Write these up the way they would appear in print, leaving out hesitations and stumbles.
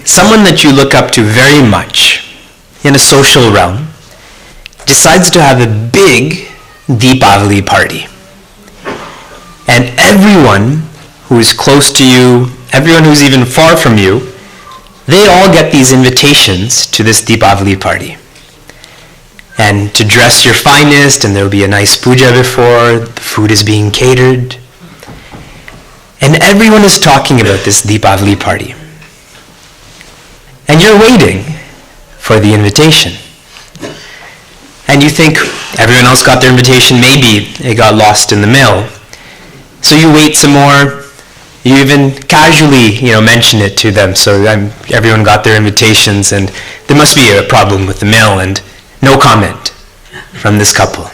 Someone that you look up to very much in a social realm decides to have a big Deepavali party. And everyone who is close to you, everyone who's even far from you, they all get these invitations to this Deepavali party. And to dress your finest, and there'll be a nice puja before, the food is being catered. And everyone is talking about this Deepavali party. And you're waiting for the invitation. And you think everyone else got their invitation, maybe it got lost in the mail. So you wait some more. You even casually, mention it to them. So everyone got their invitations, and there must be a problem with the mail, and no comment from this couple.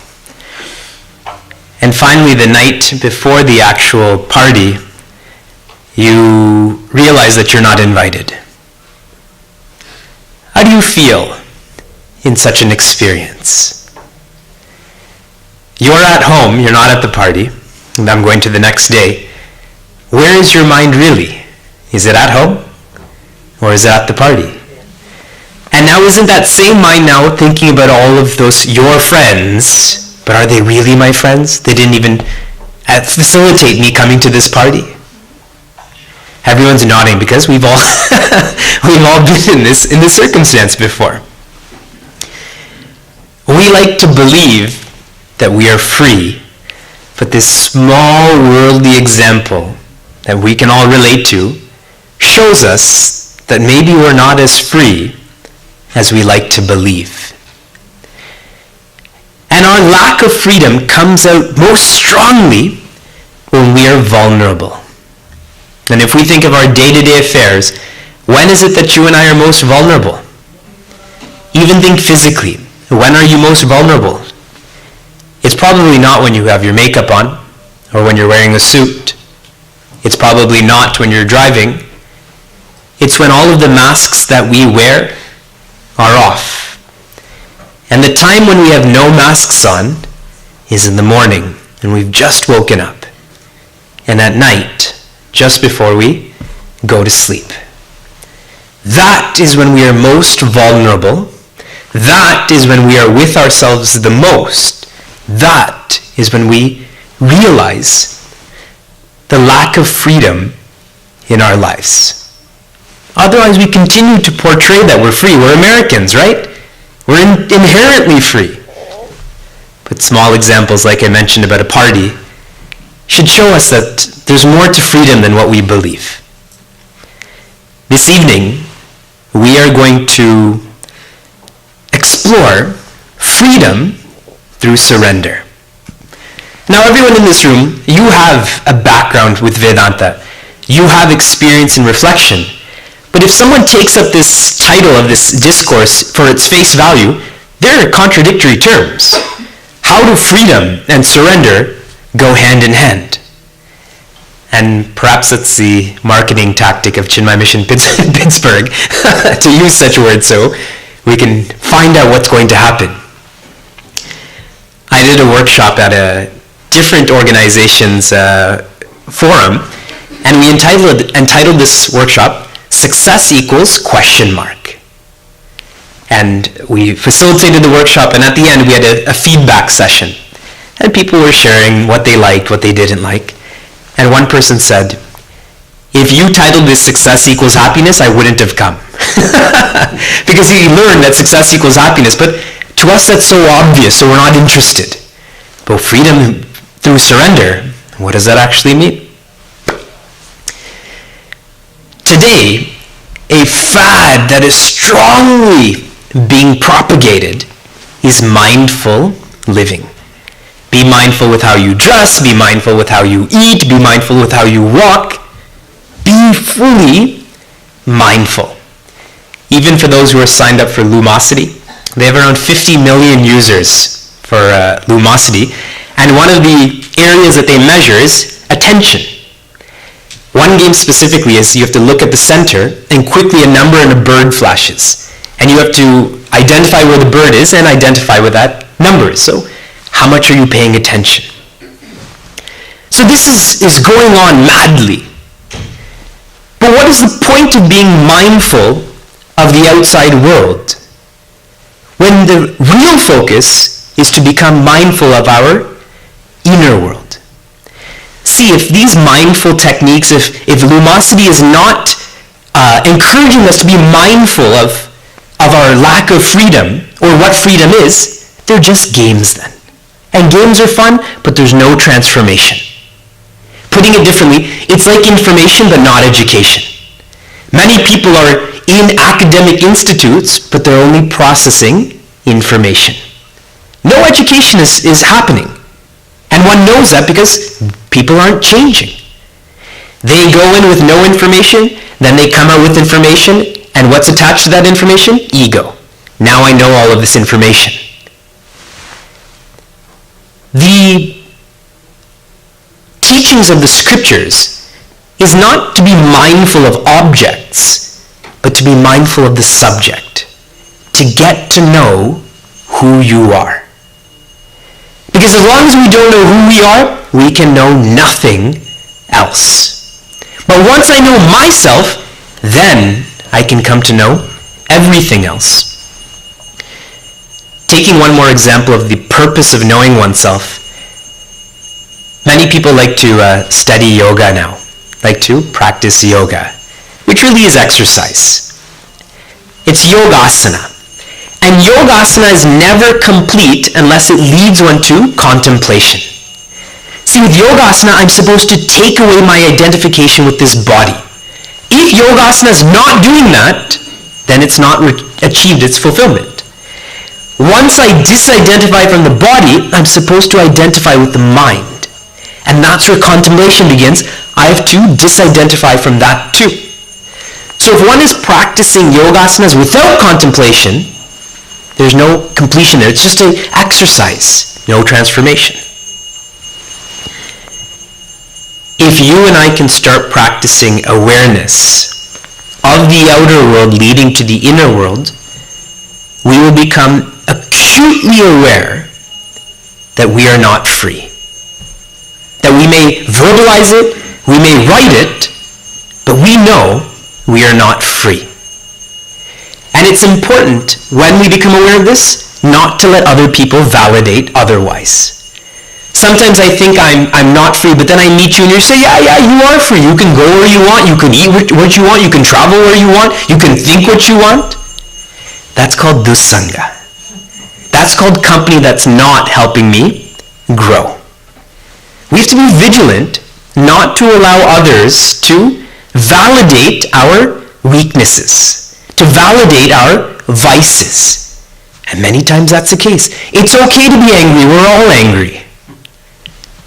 And finally, the night before the actual party, you realize that you're not invited. How do you feel in such an experience? You're at home, you're not at the party, and I'm going to the next day. Where is your mind really? Is it at home? Or is it at the party? And now isn't that same mind now thinking about all of those, your friends, but are they really my friends? They didn't even facilitate me coming to this party. Everyone's nodding because we've all been in this circumstance before. We like to believe that we are free, but this small worldly example that we can all relate to shows us that maybe we're not as free as we like to believe. And our lack of freedom comes out most strongly when we are vulnerable. And if we think of our day-to-day affairs, when is it that you and I are most vulnerable? Even think physically. When are you most vulnerable? It's probably not when you have your makeup on or when you're wearing a suit. It's probably not when you're driving. It's when all of the masks that we wear are off. And the time when we have no masks on is in the morning, and we've just woken up. And at night, just before we go to sleep. That is when we are most vulnerable. That is when we are with ourselves the most. That is when we realize the lack of freedom in our lives. Otherwise, we continue to portray that we're free. We're Americans, right? We're inherently free. But small examples, like I mentioned about a party, should show us that there's more to freedom than what we believe. This evening, we are going to explore freedom through surrender. Now, everyone in this room, you have a background with Vedanta. You have experience in reflection. But if someone takes up this title of this discourse for its face value, there are contradictory terms. How do freedom and surrender go hand in hand? And perhaps that's the marketing tactic of Chinmay Mission Pittsburgh to use such words so we can find out what's going to happen. I did a workshop at a different organization's forum, and we entitled this workshop, Success Equals ? And we facilitated the workshop, and at the end we had a feedback session. And people were sharing what they liked, what they didn't like. And one person said, if you titled this Success Equals Happiness, I wouldn't have come. Because he learned that success equals happiness, but to us that's so obvious, so we're not interested. But freedom through surrender, what does that actually mean? Today, a fad that is strongly being propagated is mindful living. Be mindful with how you dress, be mindful with how you eat, be mindful with how you walk. Be fully mindful. Even for those who are signed up for Lumosity, they have around 50 million users for Lumosity, and one of the areas that they measure is attention. One game specifically is you have to look at the center, and quickly a number and a bird flashes. And you have to identify where the bird is and identify where that number is. So how much are you paying attention? So this is going on madly. But what is the point of being mindful of the outside world when the real focus is to become mindful of our inner world? See, if these mindful techniques, if Lumosity is not encouraging us to be mindful of our lack of freedom, or what freedom is, they're just games then. And games are fun, but there's no transformation. Putting it differently, it's like information but not education. Many people are in academic institutes, but they're only processing information. No education is happening. And one knows that because people aren't changing. They go in with no information, then they come out with information, and what's attached to that information? Ego. Now I know all of this information. The teachings of the scriptures is not to be mindful of objects, but to be mindful of the subject, to get to know who you are. Because as long as we don't know who we are, we can know nothing else. But once I know myself, then I can come to know everything else. Taking one more example of the purpose of knowing oneself, many people like to study yoga now, like to practice yoga, which really is exercise. It's yogasana. And yogasana is never complete unless it leads one to contemplation. See, with yogasana, I'm supposed to take away my identification with this body. If yogasana is not doing that, then it's not achieved its fulfillment. Once I disidentify from the body, I'm supposed to identify with the mind. And that's where contemplation begins. I have to disidentify from that too. So if one is practicing yogasanas without contemplation, there's no completion there. It's just an exercise, no transformation. If you and I can start practicing awareness of the outer world leading to the inner world, we will become acutely aware that we are not free. That we may verbalize it, we may write it, but we know we are not free. And it's important, when we become aware of this, not to let other people validate otherwise. Sometimes I think I'm not free, but then I meet you and you say, yeah, you are free. You can go where you want, you can eat what you want, you can travel where you want, you can think what you want. That's called dussanga. That's called company that's not helping me grow. We have to be vigilant not to allow others to validate our weaknesses, to validate our vices. And many times that's the case. It's okay to be angry. We're all angry.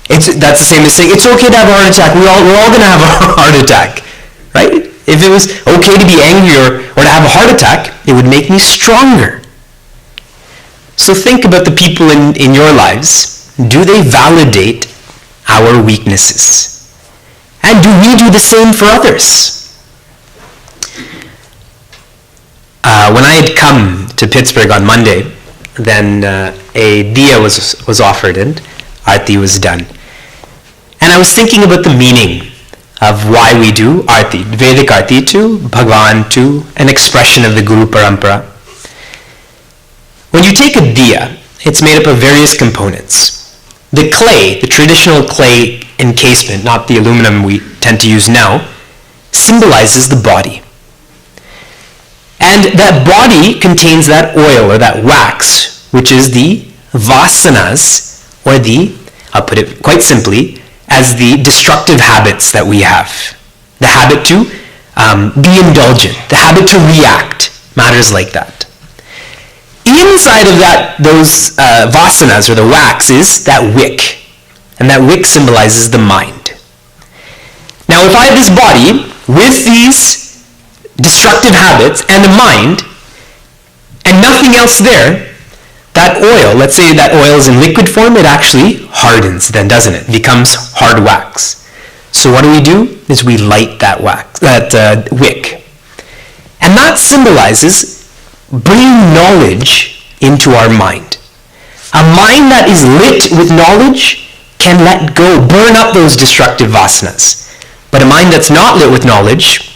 That's the same as saying, it's okay to have a heart attack. We're all going to have a heart attack, right? If it was okay to be angry or to have a heart attack, it would make me stronger. So think about the people in your lives. Do they validate our weaknesses? And do we do the same for others? When I had come to Pittsburgh on Monday, then a diya was offered and Aarti was done. And I was thinking about the meaning of why we do Aarti, Vedic Aarti to Bhagwan, to an expression of the Guru Parampara. When you take a diya, it's made up of various components. The clay, the traditional clay encasement, not the aluminum we tend to use now, symbolizes the body. And that body contains that oil or that wax, which is the vasanas, or I'll put it quite simply, as the destructive habits that we have. The habit to be indulgent, the habit to react, matters like that. Inside of those vasanas, or the wax, is that wick. And that wick symbolizes the mind. Now if I have this body with these destructive habits and a mind, and nothing else there, that oil, let's say that oil is in liquid form, it actually hardens then, doesn't it? It becomes hard wax. So what do? Is we light that wax, that wick. And that symbolizes bringing knowledge into our mind. A mind that is lit with knowledge can let go, burn up those destructive vasanas. But a mind that's not lit with knowledge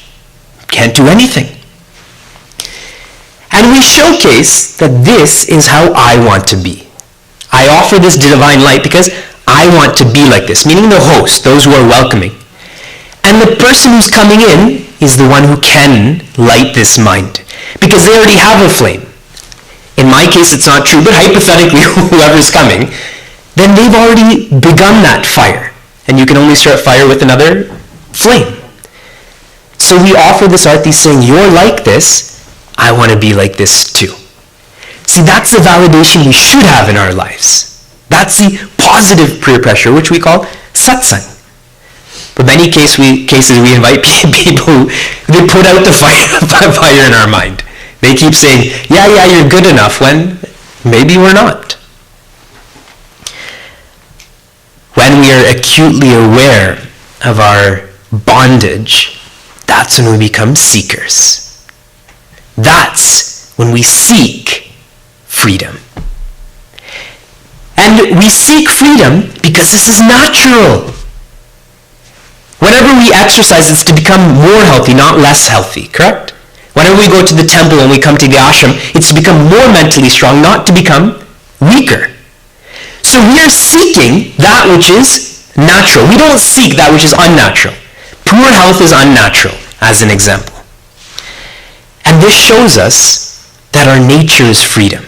can't do anything. And we showcase that this is how I want to be. I offer this divine light because I want to be like this, meaning the host, those who are welcoming. And the person who's coming in is the one who can light this mind, because they already have a flame. In my case, it's not true, but hypothetically, whoever's coming, then they've already begun that fire. And you can only start fire with another flame. So we offer this arati saying, you're like this, I want to be like this too. See, that's the validation we should have in our lives. That's the positive peer pressure, which we call satsang. But many cases we invite people who they put out the fire in our mind. They keep saying, yeah, you're good enough, when maybe we're not. When we are acutely aware of our bondage, that's when we become seekers. That's when we seek freedom. And we seek freedom because this is natural. Whenever we exercise, it's to become more healthy, not less healthy, correct? Whenever we go to the temple and we come to the ashram, it's to become more mentally strong, not to become weaker. So we are seeking that which is natural. We don't seek that which is unnatural. Poor health is unnatural, as an example. And this shows us that our nature is freedom.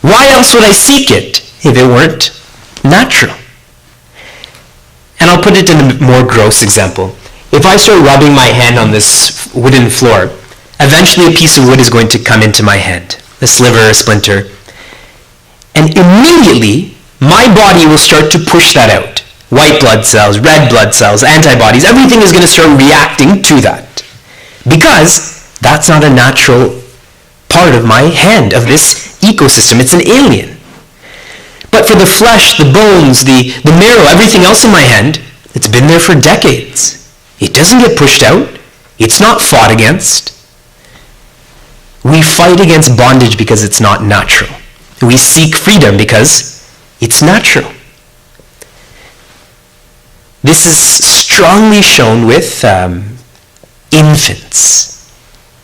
Why else would I seek it if it weren't natural? And I'll put it in a more gross example. If I start rubbing my hand on this wooden floor, eventually a piece of wood is going to come into my hand, a sliver, a splinter. And immediately, my body will start to push that out. White blood cells, red blood cells, antibodies, everything is going to start reacting to that. Because that's not a natural part of my hand, of this ecosystem. It's an alien. But for the flesh, the bones, the marrow, everything else in my hand, it's been there for decades. It doesn't get pushed out. It's not fought against. We fight against bondage because it's not natural. We seek freedom because it's natural. This is strongly shown with infants.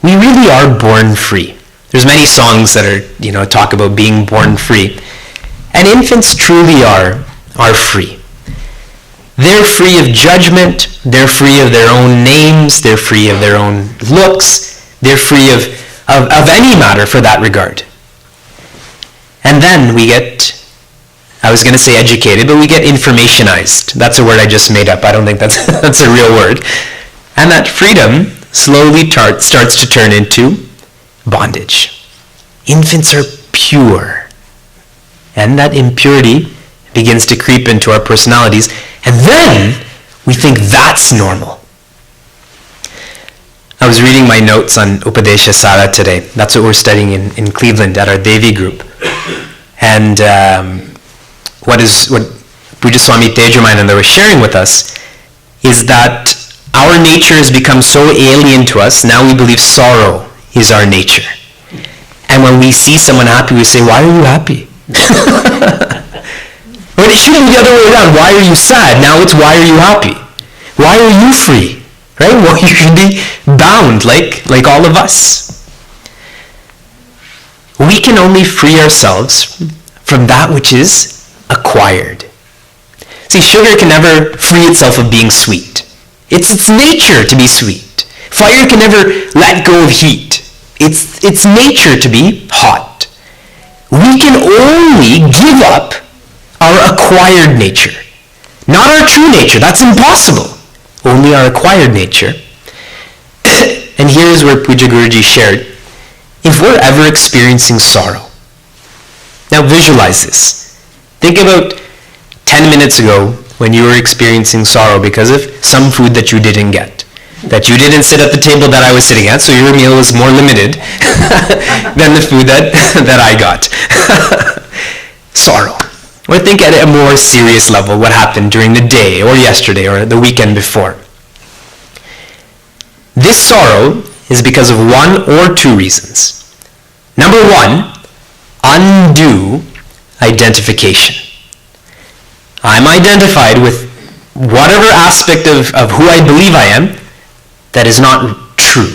We really are born free. There's many songs that are, talk about being born free. And infants truly are free. They're free of judgment. They're free of their own names. They're free of their own looks. They're free of any matter for that regard. And then we get, I was going to say educated, but we get informationized. That's a word I just made up. I don't think that's a real word. And that freedom slowly starts to turn into bondage. Infants are pure. And that impurity begins to creep into our personalities. And then we think that's normal. I was reading my notes on Upadesha Sara today. That's what we're studying in Cleveland at our Devi group. And what Puja Swami Tejamananda was sharing with us is that our nature has become so alien to us, now we believe sorrow is our nature. And when we see someone happy, we say, why are you happy? When it shouldn't be the other way around. Why are you sad? Now it's why are you happy? Why are you free? Right? Well, you should be bound like all of us. We can only free ourselves from that which is acquired. See, sugar can never free itself of being sweet. It's its nature to be sweet. Fire can never let go of heat. It's its nature to be hot. We can only give up our acquired nature. Not our true nature. That's impossible. Only our acquired nature. And here's where Puja Guruji shared. If we're ever experiencing sorrow, now visualize this. Think about 10 minutes ago when you were experiencing sorrow because of some food that you didn't get. That you didn't sit at the table that I was sitting at, so your meal was more limited than the food that I got. Sorrow. Or think at a more serious level what happened during the day or yesterday or the weekend before. This sorrow is because of one or two reasons. Number one, undue identification. I'm identified with whatever aspect of who I believe I am that is not true.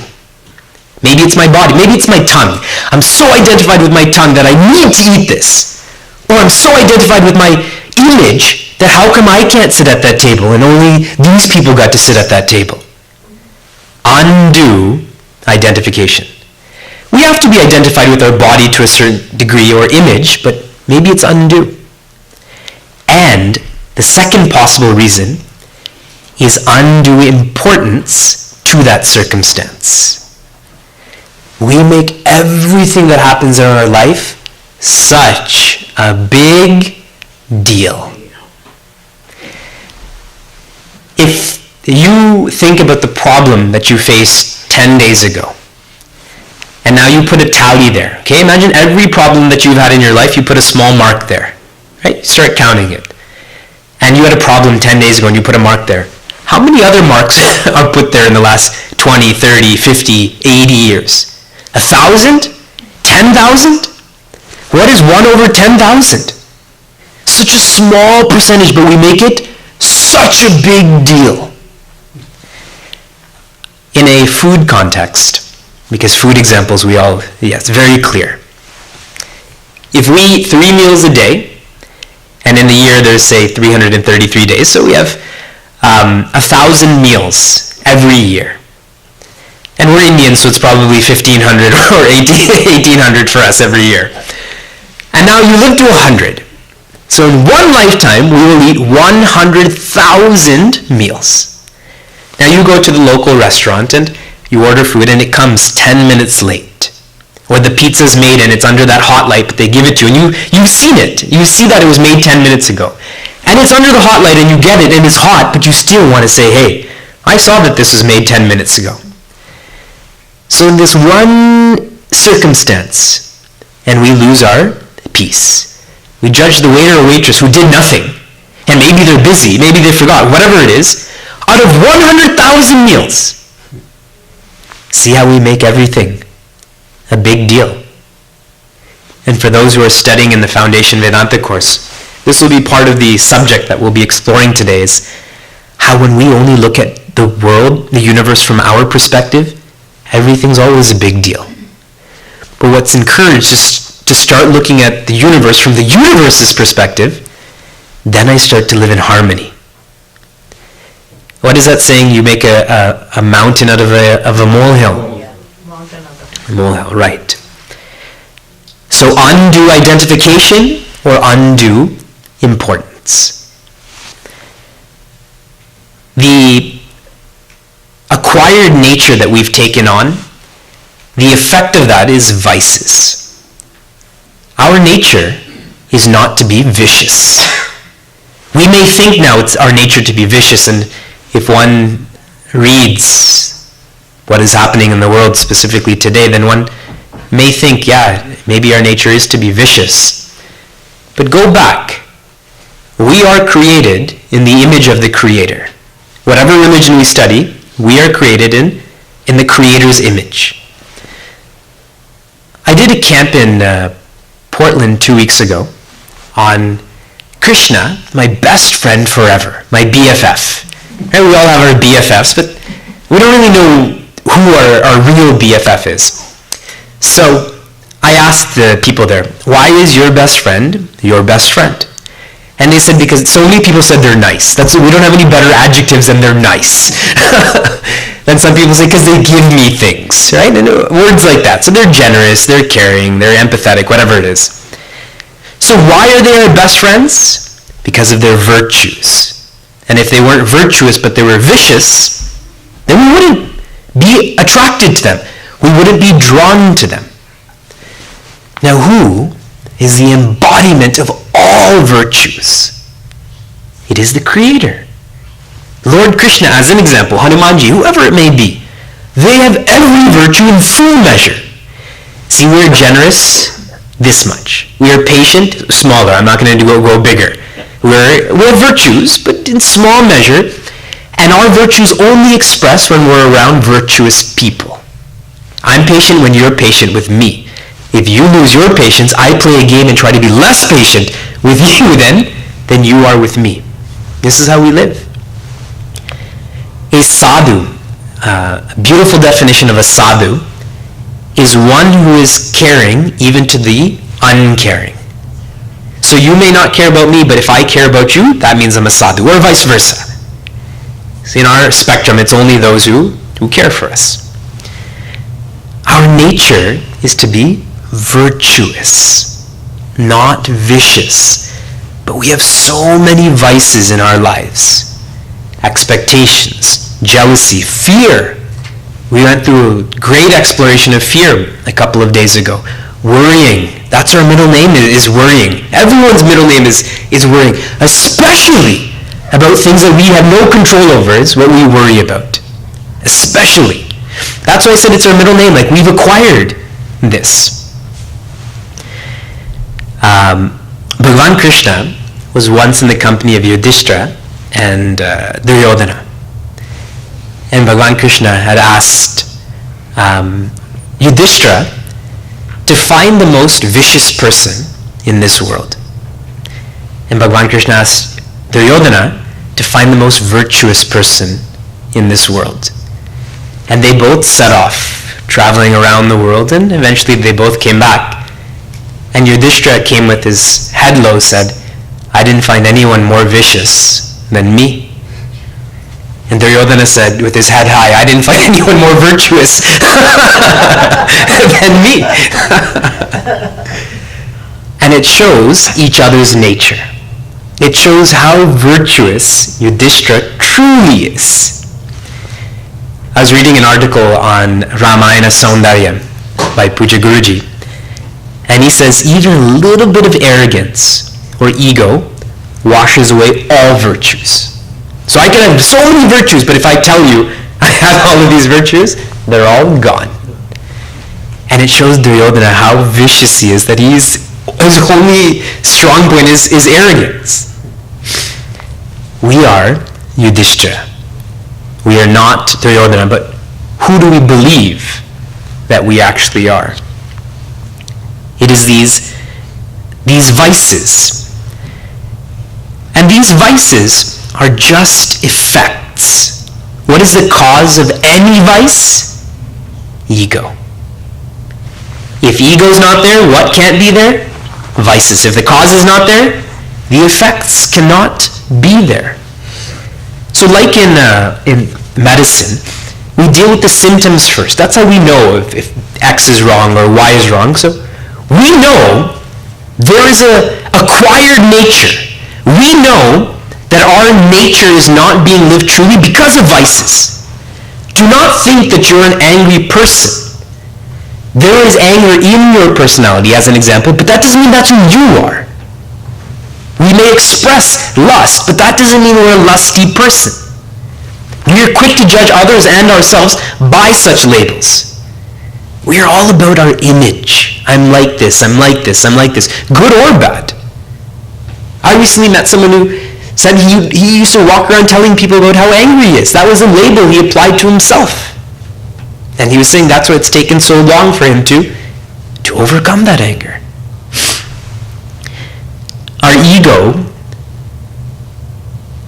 Maybe it's my body, maybe it's my tongue. I'm so identified with my tongue that I need to eat this. Or I'm so identified with my image that how come I can't sit at that table and only these people got to sit at that table? Undue identification. We have to be identified with our body to a certain degree or image, but maybe it's undue. And the second possible reason is undue importance to that circumstance. We make everything that happens in our life such a big deal. If you think about the problem that you faced 10 days ago, and now you put a tally there, okay? Imagine every problem that you've had in your life, you put a small mark there, right? You start counting it. And you had a problem 10 days ago and you put a mark there. How many other marks are put there in the last 20, 30, 50, 80 years? 1,000? 10,000? What is 1 over 10,000? Such a small percentage, but we make it such a big deal. In a food context, because food examples it's very clear. If we eat 3 meals a day, and in the year there's say 333 days, so we have 1,000 meals every year. And we're Indians, so it's probably 1,500 or 1,800 for us every year. And now you live to 100. So in one lifetime, we will eat 100,000 meals. Now you go to the local restaurant and you order food and it comes 10 minutes late. Or the pizza's made and it's under that hot light, but they give it to you and you've seen it. You see that it was made 10 minutes ago. And it's under the hot light and you get it and it's hot, but you still want to say, hey, I saw that this was made 10 minutes ago. So in this one circumstance, and we lose our peace. We judge the waiter or waitress who did nothing. And maybe they're busy, maybe they forgot, whatever it is. Out of 100,000 meals, see how we make everything a big deal. And for those who are studying in the Foundation Vedanta course, this will be part of the subject that we'll be exploring today, is how when we only look at the world, the universe from our perspective, everything's always a big deal. But what's encouraged is to start looking at the universe from the universe's perspective, then I start to live in harmony. What is that saying? You make a mountain out of a molehill. Yeah, mountain out of A molehill, right. So undue identification or undue importance. The acquired nature that we've taken on, the effect of that is vices. Our nature is not to be vicious. We may think now it's our nature to be vicious, and if one reads what is happening in the world specifically today, then one may think, yeah, maybe our nature is to be vicious. But go back. We are created in the image of the Creator. Whatever religion we study, we are created in the Creator's image. I did a camp in Portland 2 weeks ago on Krishna, my best friend forever, my BFF. Right, we all have our BFFs, but we don't really know who our real BFF is. So I asked the people there, why is your best friend your best friend? And they said, because so many people said they're nice. We don't have any better adjectives than they're nice. Then some people say, because they give me things, right? And words like that. So they're generous, they're caring, they're empathetic, whatever it is. So why are they our best friends? Because of their virtues. And if they weren't virtuous but they were vicious, then we wouldn't be attracted to them. We wouldn't be drawn to them. Now who is the embodiment of all virtues? It is the Creator. Lord Krishna, as an example, Hanumanji, whoever it may be, they have every virtue in full measure. See, we're generous, this much. We are patient, smaller. I'm not going to go bigger. We have virtues, but in small measure, and our virtues only express when we're around virtuous people. I'm patient when you're patient with me. If you lose your patience, I play a game and try to be less patient with you than you are with me. This is how we live. A sadhu, a beautiful definition of a sadhu is one who is caring even to the uncaring. So you may not care about me, but if I care about you, that means I'm a sadhu, or vice versa. So in our spectrum, it's only those who care for us. Our nature is to be virtuous, not vicious. But we have so many vices in our lives. Expectations, jealousy, fear. We went through a great exploration of fear a couple of days ago. Worrying. That's our middle name, is worrying. Everyone's middle name is worrying. Especially about things that we have no control over is what we worry about. Especially. That's why I said it's our middle name. Like, we've acquired this. Bhagavan Krishna was once in the company of Yudhishthira and Duryodhana. And Bhagavan Krishna had asked Yudhishthira to find the most vicious person in this world. And Bhagavan Krishna asked Duryodhana to find the most virtuous person in this world. And they both set off, traveling around the world, and eventually they both came back. And Yudhishthira came with his head low, said, I didn't find anyone more vicious than me. And Duryodhana said, with his head high, I didn't find anyone more virtuous than me. And it shows each other's nature. It shows how virtuous Yudhishthira truly is. I was reading an article on Ramayana Saundarya by Puja Guruji. And he says even a little bit of arrogance or ego washes away all virtues. So I can have so many virtues, but if I tell you I have all of these virtues, they're all gone. And it shows Duryodhana how vicious he is, that his only strong point is arrogance. We are Yudhishthira. We are not Duryodhana, but who do we believe that we actually are? It is these vices. And these vices are just effects. What is the cause of any vice? Ego. If ego is not there, what can't be there? Vices. If the cause is not there, the effects cannot be there. So like in medicine, we deal with the symptoms first. That's how we know if X is wrong or Y is wrong. So we know there is an acquired nature. We know that our nature is not being lived truly because of vices. Do not think that you're an angry person. There is anger in your personality, as an example, but that doesn't mean that's who you are. We may express lust, but that doesn't mean we're a lusty person. We are quick to judge others and ourselves by such labels. We are all about our image. I'm like this, I'm like this, I'm like this. Good or bad. I recently met someone who said he used to walk around telling people about how angry he is. That was a label he applied to himself. And he was saying that's why it's taken so long for him to overcome that anger. Our ego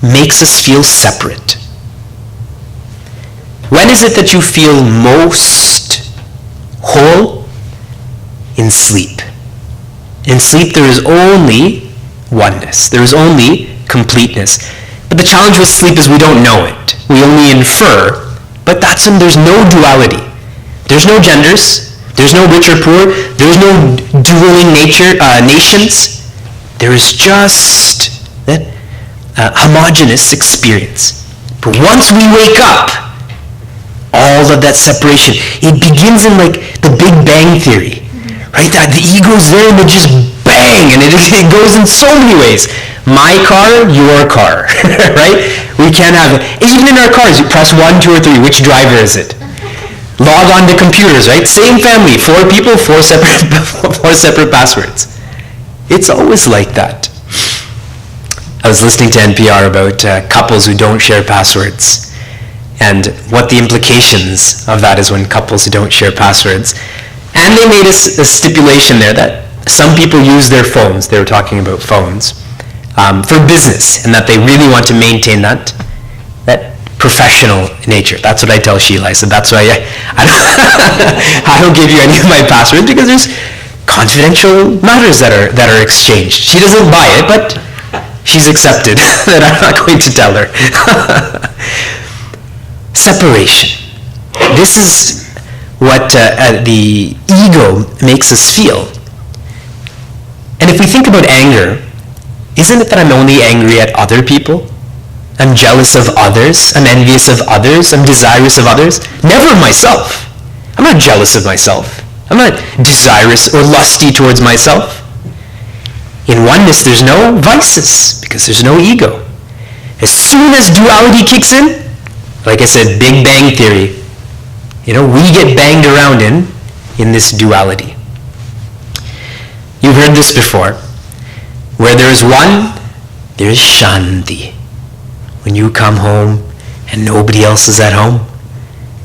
makes us feel separate. When is it that you feel most whole? In sleep. In sleep there is only oneness. There is only completeness. But the challenge with sleep is we don't know it. We only infer. But that's when there's no duality. There's no genders. There's no rich or poor. There's no dueling nations. There is just that homogeneous experience. But once we wake up, all of that separation, it begins in like the Big Bang Theory, right? That the ego's there and it just bang, and it goes in so many ways. My car, your car, right? We can't have it. Even in our cars, you press 1, 2, or 3. Which driver is it? Log on to computers, right? Same family, 4 people, 4 separate passwords. It's always like that. I was listening to NPR about couples who don't share passwords and what the implications of that is when couples who don't share passwords. And they made a stipulation there that some people use their phones. They were talking about phones. For business, and that they really want to maintain that professional nature. That's what I tell Sheila. I said, that's why I don't give you any of my passwords, because there's confidential matters that are exchanged. She doesn't buy it, but she's accepted that I'm not going to tell her. Separation. This is what the ego makes us feel. And if we think about anger, isn't it that I'm only angry at other people? I'm jealous of others. I'm envious of others. I'm desirous of others. Never myself. I'm not jealous of myself. I'm not desirous or lusty towards myself. In oneness, there's no vices because there's no ego. As soon as duality kicks in, like I said, Big Bang Theory, we get banged around in this duality. You've heard this before. Where there is one, there is Shanti. When you come home and nobody else is at home,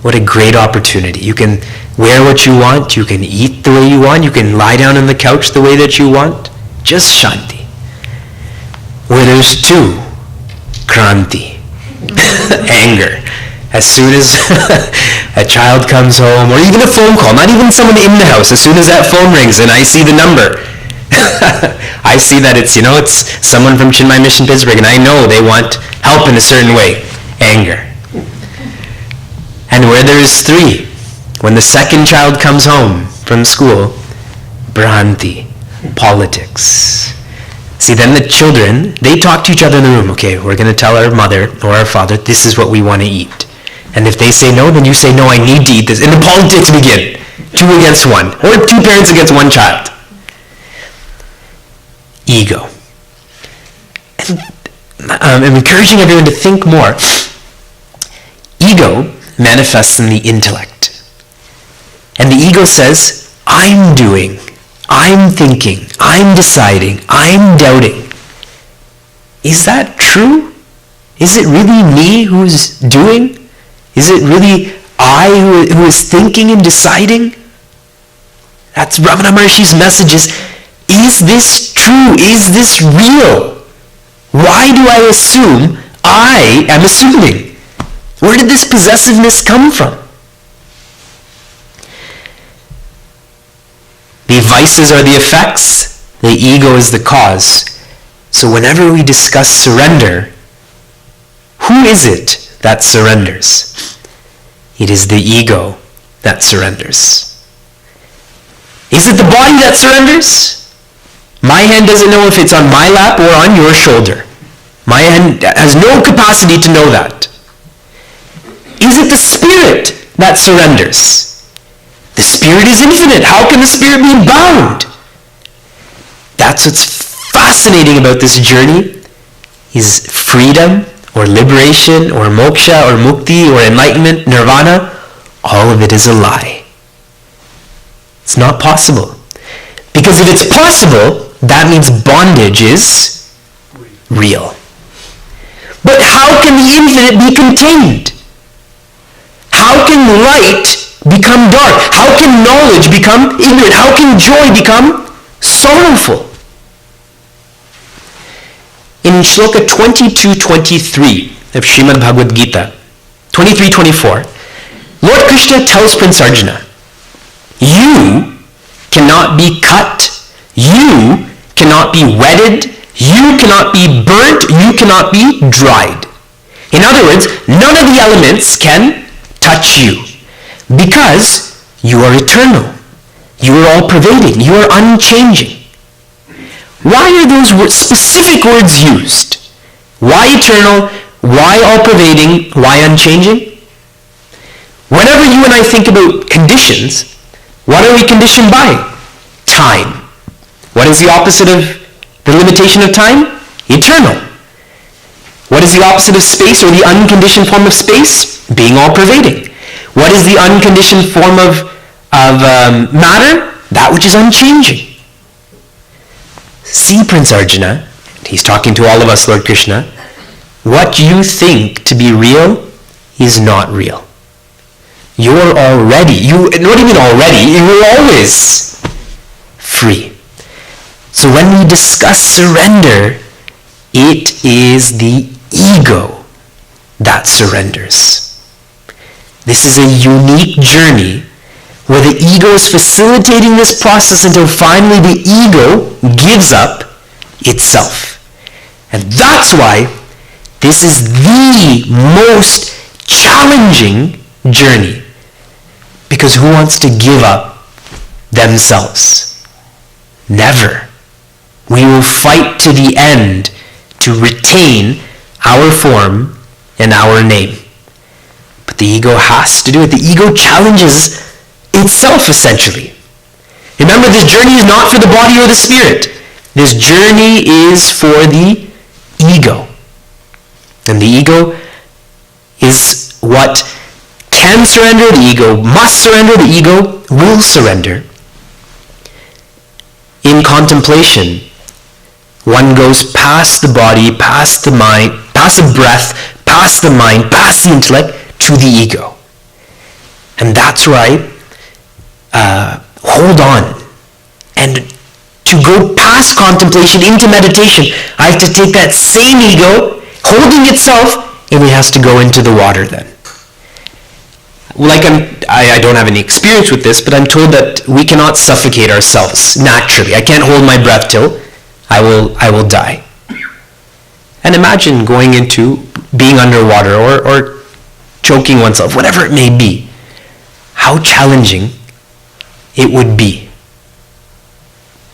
what a great opportunity. You can wear what you want, you can eat the way you want, you can lie down on the couch the way that you want. Just Shanti. Where there's two, Kranti, anger. As soon as a child comes home, or even a phone call, not even someone in the house, as soon as that phone rings and I see the number, I see that it's someone from Chinmay Mission Pittsburgh, and I know they want help in a certain way. Anger. And where there is three, when the second child comes home from school, Bhranti, politics. See, then the children, they talk to each other in the room. Okay, we're going to tell our mother or our father, this is what we want to eat. And if they say no, then you say, no, I need to eat this. And the politics begin. 2 against 1. Or 2 parents against 1 child. Ego. And I'm encouraging everyone to think more. Ego manifests in the intellect. And the ego says, I'm doing, I'm thinking, I'm deciding, I'm doubting. Is that true? Is it really me who's doing? Is it really I who is thinking and deciding? That's Ramana Maharshi's messages. Is this true? Is this real? Why do I assume I am assuming? Where did this possessiveness come from? The vices are the effects. The ego is the cause. So whenever we discuss surrender, who is it that surrenders? It is the ego that surrenders. Is it the body that surrenders? My hand doesn't know if it's on my lap or on your shoulder. My hand has no capacity to know that. Is it the spirit that surrenders? The spirit is infinite. How can the spirit be bound? That's what's fascinating about this journey, is freedom or liberation or moksha or mukti or enlightenment, nirvana. All of it is a lie. It's not possible. Because if it's possible, that means bondage is real. But how can the infinite be contained? How can light become dark? How can knowledge become ignorant? How can joy become sorrowful? In Shloka 22-23 of Srimad Bhagavad Gita, 23-24, Lord Krishna tells Prince Arjuna, you cannot be cut, you cannot be wetted, you cannot be burnt, you cannot be dried. In other words, none of the elements can touch you because you are eternal. You are all-pervading. You are unchanging. Why are those specific words used? Why eternal? Why all-pervading? Why unchanging? Whenever you and I think about conditions, what are we conditioned by? Time. What is the opposite of the limitation of time? Eternal. What is the opposite of space, or the unconditioned form of space? Being all-pervading. What is the unconditioned form of matter? That which is unchanging. See, Prince Arjuna, he's talking to all of us, Lord Krishna, what you think to be real is not real. You're already, what do you mean already? You're always free. So when we discuss surrender, it is the ego that surrenders. This is a unique journey where the ego is facilitating this process until finally the ego gives up itself. And that's why this is the most challenging journey. Because who wants to give up themselves? Never. We will fight to the end to retain our form and our name. But the ego has to do it. The ego challenges itself, essentially. Remember, this journey is not for the body or the spirit. This journey is for the ego. And the ego is what can surrender, the ego must surrender, the ego will surrender. In contemplation, one goes past the body, past the mind, past the breath, past the mind, past the intellect, to the ego. And that's right. Hold on. And to go past contemplation into meditation, I have to take that same ego, holding itself, and it has to go into the water then. I don't have any experience with this, but I'm told that we cannot suffocate ourselves naturally. I can't hold my breath till I will die. And imagine going into being underwater or choking oneself, whatever it may be. How challenging it would be.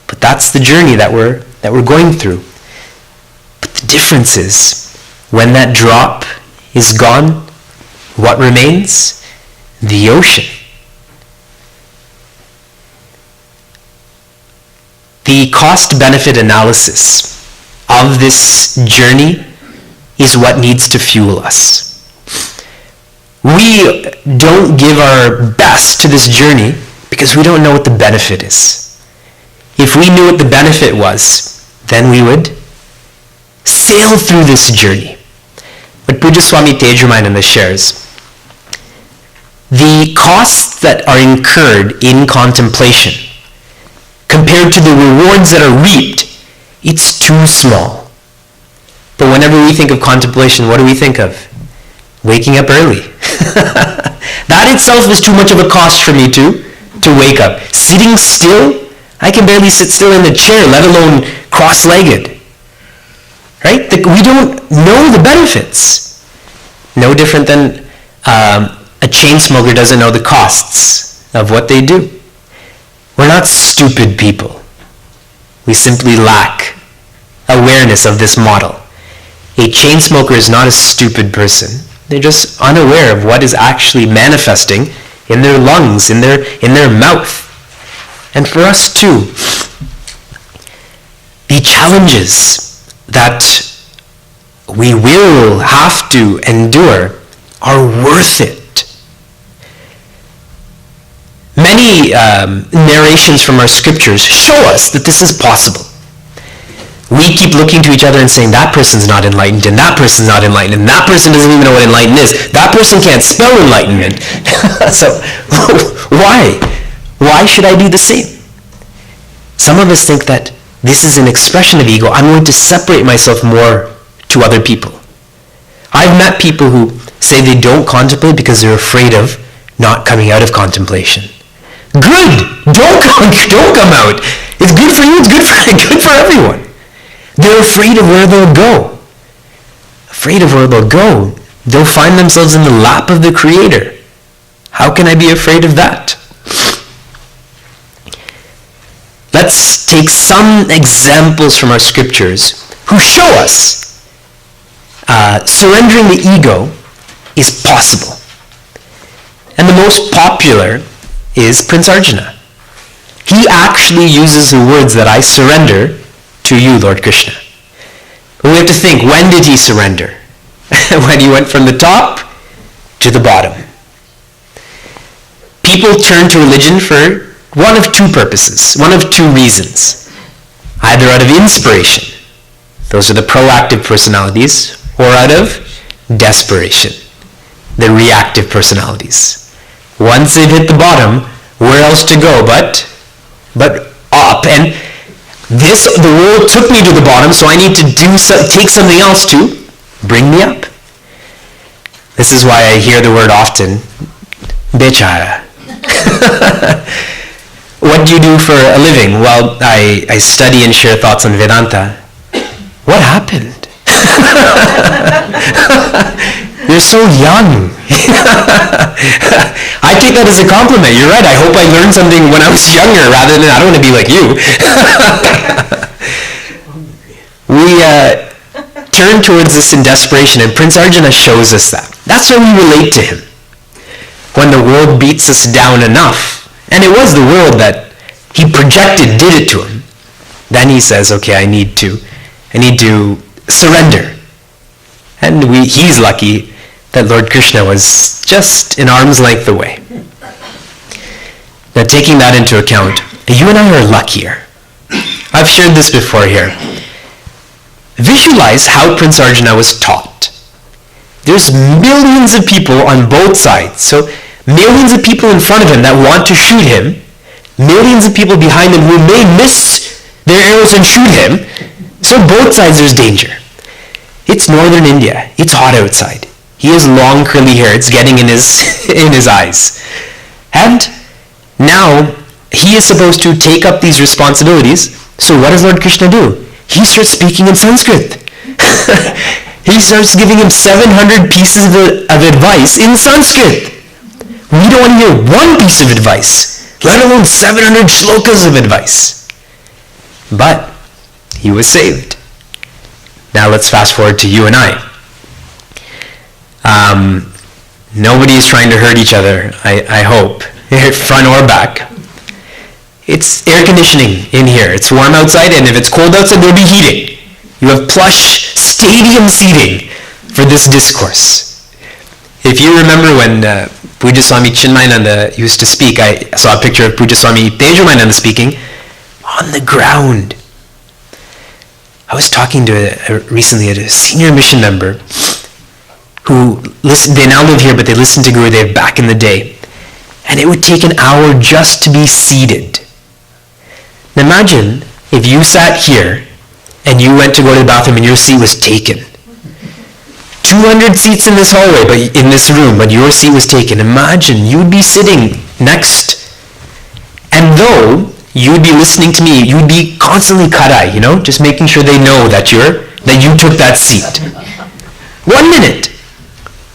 But that's the journey that we're going through. But the difference is, when that drop is gone, what remains? The ocean. The cost-benefit analysis of this journey is what needs to fuel us. We don't give our best to this journey because we don't know what the benefit is. If we knew what the benefit was, then we would sail through this journey. But Pujya Swami Tejamananda shares, the costs that are incurred in contemplation compared to the rewards that are reaped, it's too small. But whenever we think of contemplation, what do we think of? Waking up early. That itself is too much of a cost for me to wake up. Sitting still, I can barely sit still in the chair, let alone cross-legged. Right? We don't know the benefits. No different than a chain smoker doesn't know the costs of what they do. We're not stupid people. We simply lack awareness of this model. A chain smoker is not a stupid person. They're just unaware of what is actually manifesting in their lungs, in their mouth. And for us too, the challenges that we will have to endure are worth it. Many narrations from our scriptures show us that this is possible. We keep looking to each other and saying, that person's not enlightened, and that person's not enlightened, and that person doesn't even know what enlightened is. That person can't spell enlightenment. So, why? Why should I do the same? Some of us think that this is an expression of ego. I'm going to separate myself more to other people. I've met people who say they don't contemplate because they're afraid of not coming out of contemplation. Good! Don't come out. It's good for you, it's good for everyone. They're afraid of where they'll go. Afraid of where they'll go. They'll find themselves in the lap of the Creator. How can I be afraid of that? Let's take some examples from our scriptures who show us surrendering the ego is possible. And the most popular is Prince Arjuna. He actually uses the words that I surrender to you, Lord Krishna. But we have to think, when did he surrender? When he went from the top to the bottom. People turn to religion for one of two purposes, one of two reasons. Either out of inspiration, those are the proactive personalities, or out of desperation, the reactive personalities. Once they've hit the bottom, where else to go but up? And the world took me to the bottom, so I need to take something else to bring me up. This is why I hear the word often, bechara. What do you do for a living? Well, I study and share thoughts on Vedanta. What happened? You're so young. I take that as a compliment. You're right. I hope I learned something when I was younger rather than I don't want to be like you. We turn towards this in desperation, and Prince Arjuna shows us that. That's why we relate to him. When the world beats us down enough, and it was the world that he projected did it to him, then he says, okay, I need to surrender. And he's lucky that Lord Krishna was just an arm's length away. Now, taking that into account, you and I are luckier. I've shared this before here. Visualize how Prince Arjuna was taught. There's millions of people on both sides. So millions of people in front of him that want to shoot him, millions of people behind him who may miss their arrows and shoot him. So both sides there's danger. It's northern India. It's hot outside. He has long curly hair. It's getting in his eyes. And now he is supposed to take up these responsibilities. So what does Lord Krishna do? He starts speaking in Sanskrit. He starts giving him 700 pieces of advice in Sanskrit. We don't want to hear one piece of advice, let alone 700 shlokas of advice. But he was saved. Now let's fast forward to you and I. Nobody is trying to hurt each other, I hope, front or back. It's air conditioning in here. It's warm outside, and if it's cold outside, there'll be heating. You have plush stadium seating for this discourse. If you remember when Puja Swami Chinmayananda used to speak, I saw a picture of Puja Swami Tejomayananda speaking on the ground. I was talking to recently a senior mission member who they now live here, but they listened to Gurudev back in the day. And it would take an hour just to be seated. Now imagine if you sat here and you went to go to the bathroom and your seat was taken. 200 seats in this hallway, but in this room, but your seat was taken. Imagine you would be sitting next, and though you would be listening to me, you would be constantly cut-eye, just making sure they know that you took that seat. 1 minute,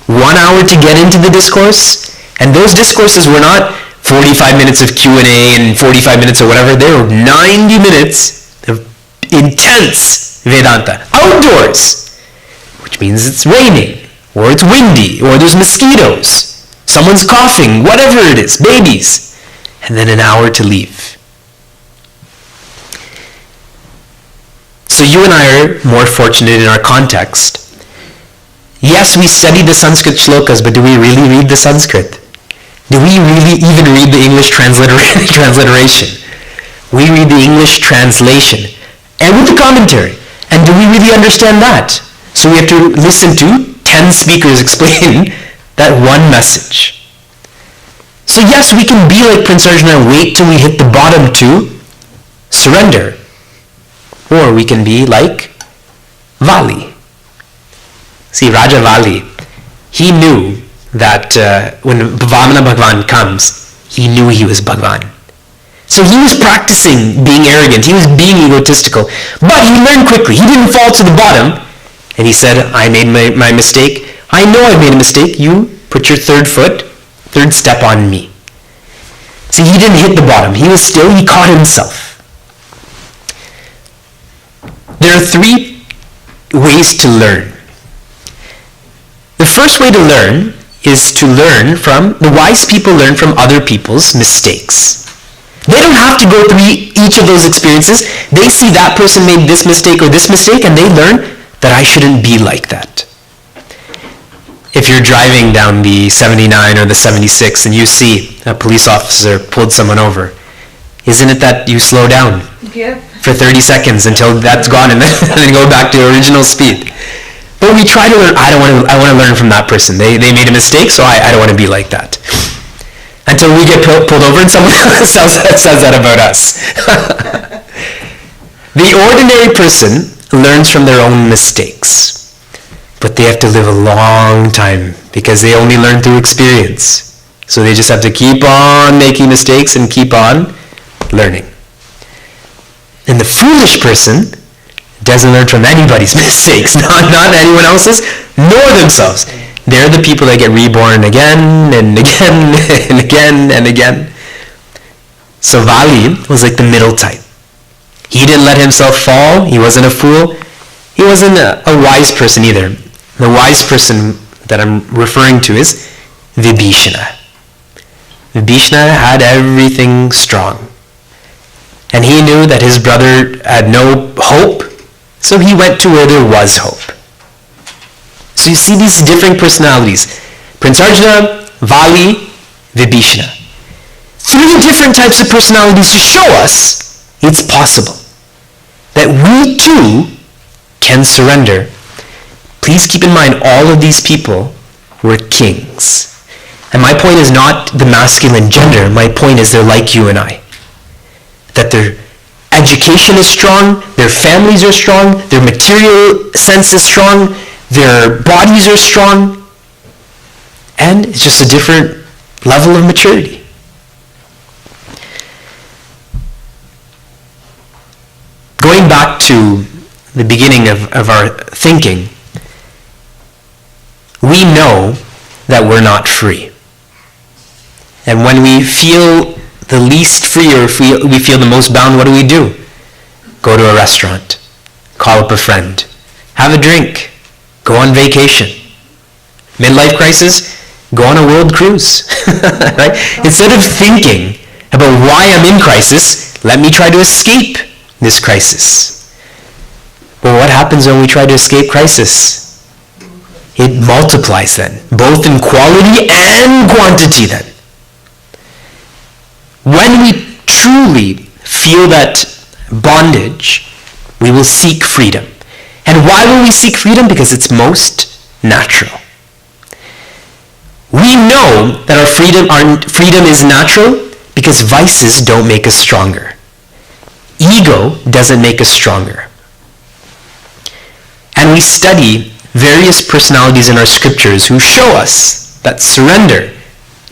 1 hour to get into the discourse, and those discourses were not 45 minutes of Q&A and 45 minutes or whatever. They were 90 minutes of intense Vedanta. Outdoors, which means it's raining, or it's windy, or there's mosquitoes, someone's coughing, whatever it is, babies, and then an hour to leave. So you and I are more fortunate in our context. Yes, we study the Sanskrit shlokas, but do we really read the Sanskrit? Do we really even read the English transliteration? We read the English translation, and with the commentary. And do we really understand that? So we have to listen to 10 speakers explain that one message. So yes, we can be like Prince Arjuna and wait till we hit the bottom to surrender. Or we can be like Vali. See, Raja Vali, he knew that when Vamana Bhagwan comes, he knew he was Bhagwan. So he was practicing being arrogant. He was being egotistical. But he learned quickly. He didn't fall to the bottom. And he said, I made my mistake. I know I made a mistake. You put your third step on me. See, he didn't hit the bottom. He caught himself. There are 3 ways to learn. The first way to learn is to learn from, the wise people learn from other people's mistakes. They don't have to go through each of those experiences. They see that person made this mistake or this mistake, and they learn that I shouldn't be like that. If you're driving down the 79 or the 76 and you see a police officer pulled someone over, isn't it that you slow down? Yeah. For 30 seconds until that's gone and then go back to original speed. But we try to learn, I want to learn from that person. They made a mistake, so I don't want to be like that. Until we get pulled over and someone else says that about us. The ordinary person learns from their own mistakes, but they have to live a long time because they only learn through experience. So they just have to keep on making mistakes and keep on learning. And the foolish person doesn't learn from anybody's mistakes, not anyone else's, nor themselves. They're the people that get reborn again and again and again and again. So Vali was like the middle type. He didn't let himself fall. He wasn't a fool. He wasn't a wise person either. The wise person that I'm referring to is Vibhishana. Vibhishana had everything strong. And he knew that his brother had no hope, so he went to where there was hope. So you see these different personalities. Prince Arjuna, Vali, Vibhishana. 3 different types of personalities to show us it's possible that we too can surrender. Please keep in mind all of these people were kings. And my point is not the masculine gender. My point is they're like you and I. That their education is strong, their families are strong, their material sense is strong, their bodies are strong, and it's just a different level of maturity. Going back to the beginning of our thinking, we know that we're not free. And when we feel the least free, or we feel the most bound, what do? Go to a restaurant, call up a friend, have a drink, go on vacation. Midlife crisis, go on a world cruise. Right? Instead of thinking about why I'm in crisis, let me try to escape this crisis. But what happens when we try to escape crisis? It multiplies then, both in quality and quantity then. When we truly feel that bondage, we will seek freedom. And why will we seek freedom? Because it's most natural. We know that our freedom is natural because vices don't make us stronger. Ego doesn't make us stronger. And we study various personalities in our scriptures who show us that surrender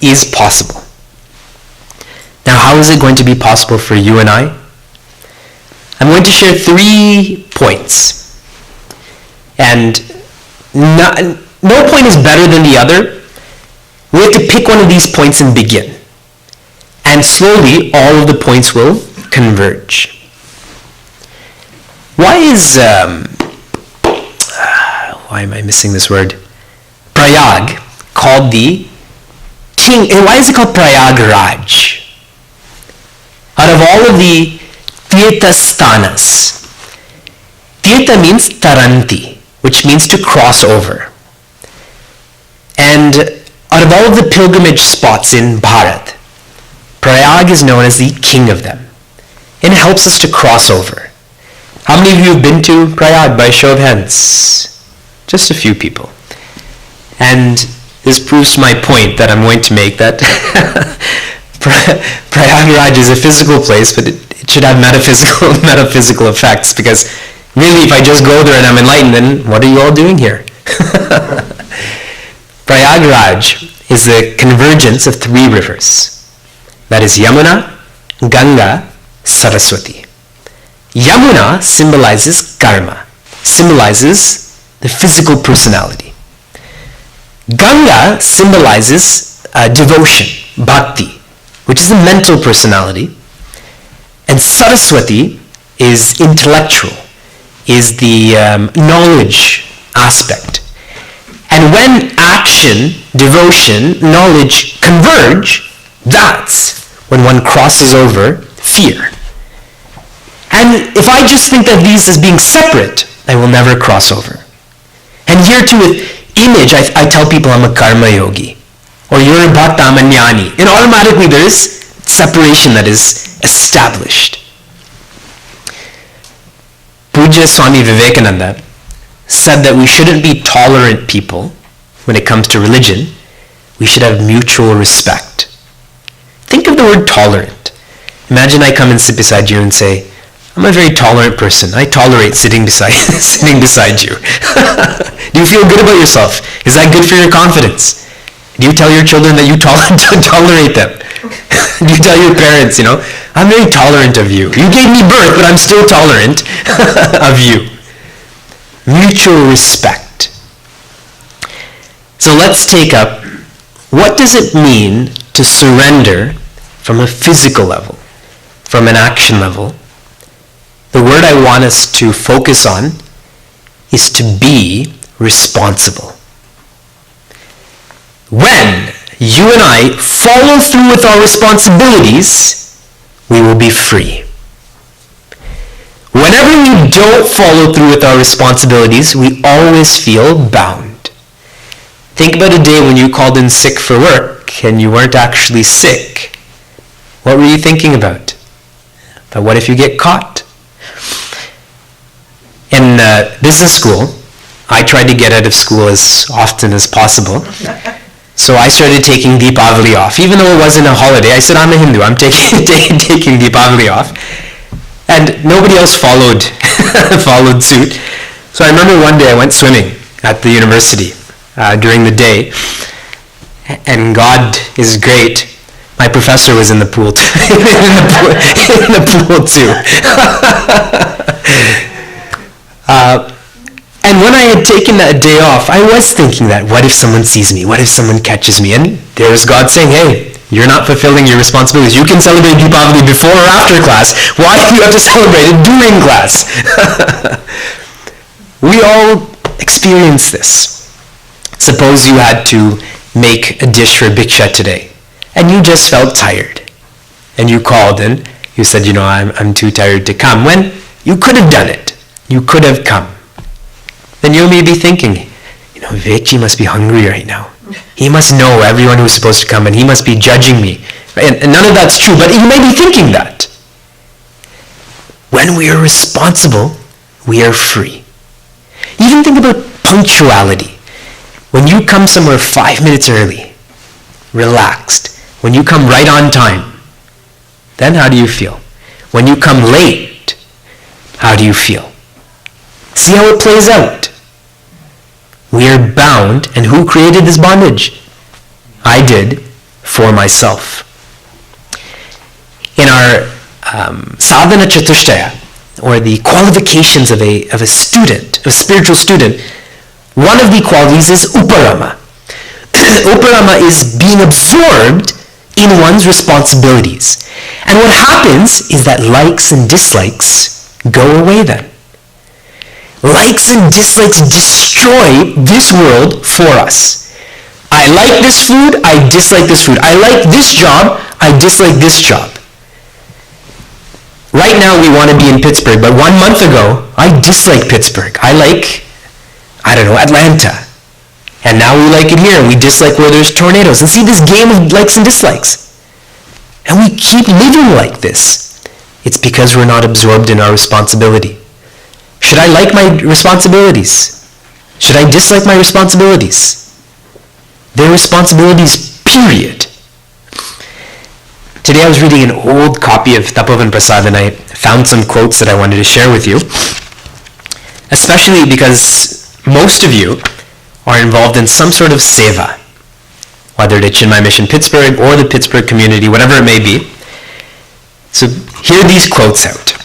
is possible. Now, how is it going to be possible for you and I? I'm going to share 3 points. And no point is better than the other. We have to pick one of these points and begin. And slowly, all of the points will converge. Why is, why am I missing this word? Prayag called the king, and why is it called Prayagraj? Out of all of the Tirthasthanas, Tirtha means taranti, which means to cross over. And out of all of the pilgrimage spots in Bharat, Prayag is known as the king of them. And it helps us to cross over. How many of you have been to Prayag by show of hands? Just a few people. And this proves my point that I'm going to make, that Prayagraj is a physical place, but it should have metaphysical effects, because really if I just go there and I'm enlightened, then what are you all doing here? Prayagraj is the convergence of 3 rivers. That is Yamuna, Ganga, Saraswati. Yamuna symbolizes karma, symbolizes the physical personality. Ganga symbolizes devotion, bhakti, which is the mental personality. And Saraswati is intellectual, is the knowledge aspect. And when action, devotion, knowledge converge, that's when one crosses over fear. And if I just think of these as being separate, I will never cross over. And here too with image, I tell people I'm a karma yogi, or you're a bhakta, I'm a jnani. And automatically there is separation that is established. Pujya Swami Vivekananda said that we shouldn't be tolerant people when it comes to religion. We should have mutual respect. Think of the word tolerant. Imagine I come and sit beside you and say, I'm a very tolerant person. I tolerate sitting beside you. Do you feel good about yourself? Is that good for your confidence? Do you tell your children that you tolerate them? Do you tell your parents, I'm very tolerant of you. You gave me birth, but I'm still tolerant of you. Mutual respect. So let's take up, what does it mean to surrender from a physical level, from an action level? The word I want us to focus on is to be responsible. When you and I follow through with our responsibilities, we will be free. Whenever we don't follow through with our responsibilities, we always feel bound. Think about a day when you called in sick for work and you weren't actually sick. What were you thinking about? But what if you get caught? In business school, I tried to get out of school as often as possible. So I started taking Deepavali off. Even though it wasn't a holiday, I said, I'm a Hindu, I'm taking Deepavali off. And nobody else followed suit. So I remember one day I went swimming at the university during the day. And God is great. My professor was in the pool too. in the pool too. And when I had taken that day off, I was thinking that, what if someone sees me? What if someone catches me? And there's God saying, hey, you're not fulfilling your responsibilities. You can celebrate Deepavali before or after class. Why do you have to celebrate it during class? We all experience this. Suppose you had to make a dish for Bhiksha today, and you just felt tired. And you called and you said, I'm too tired to come. When you could have done it. You could have come. Then you may be thinking, Vivekji must be hungry right now. He must know everyone who's supposed to come and he must be judging me. And none of that's true, but you may be thinking that. When we are responsible, we are free. Even think about punctuality. When you come somewhere 5 minutes early, relaxed, when you come right on time, then how do you feel? When you come late, how do you feel? See how it plays out. We are bound, and who created this bondage? I did, for myself. In our sadhana chatushtaya, or the qualifications of a student, a spiritual student, one of the qualities is uparama. Uparama is being absorbed in one's responsibilities. And what happens is that likes and dislikes go away then. Likes and dislikes destroy this world for us. I like this food, I dislike this food. I like this job, I dislike this job. Right now we want to be in Pittsburgh, but 1 month ago, I dislike Pittsburgh. I like, Atlanta. And now we like it here, and we dislike where there's tornadoes. And see this game of likes and dislikes. And we keep living like this. It's because we're not absorbed in our responsibility. Should I like my responsibilities? Should I dislike my responsibilities? They're responsibilities, period. Today I was reading an old copy of Tapovan Prasad and I found some quotes that I wanted to share with you. Especially because most of you are involved in some sort of seva. Whether it's Chinmaya Mission Pittsburgh or the Pittsburgh community, whatever it may be. So hear these quotes out.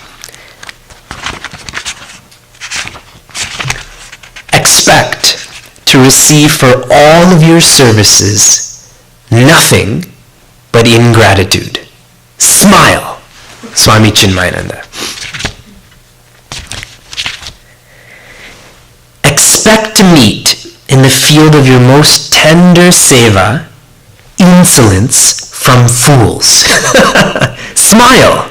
Expect to receive for all of your services nothing but ingratitude. Smile. Swami Chinmayananda. Expect to meet in the field of your most tender seva insolence from fools. Smile.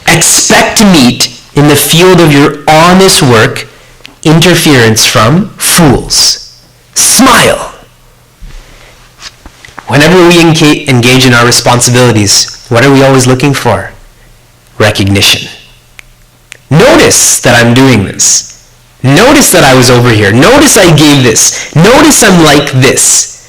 Expect to meet in the field of your honest work interference from fools. Smile. Whenever we engage in our responsibilities, what are we always looking for? Recognition. Notice that I'm doing this. Notice that I was over here. Notice I gave this. Notice I'm like this.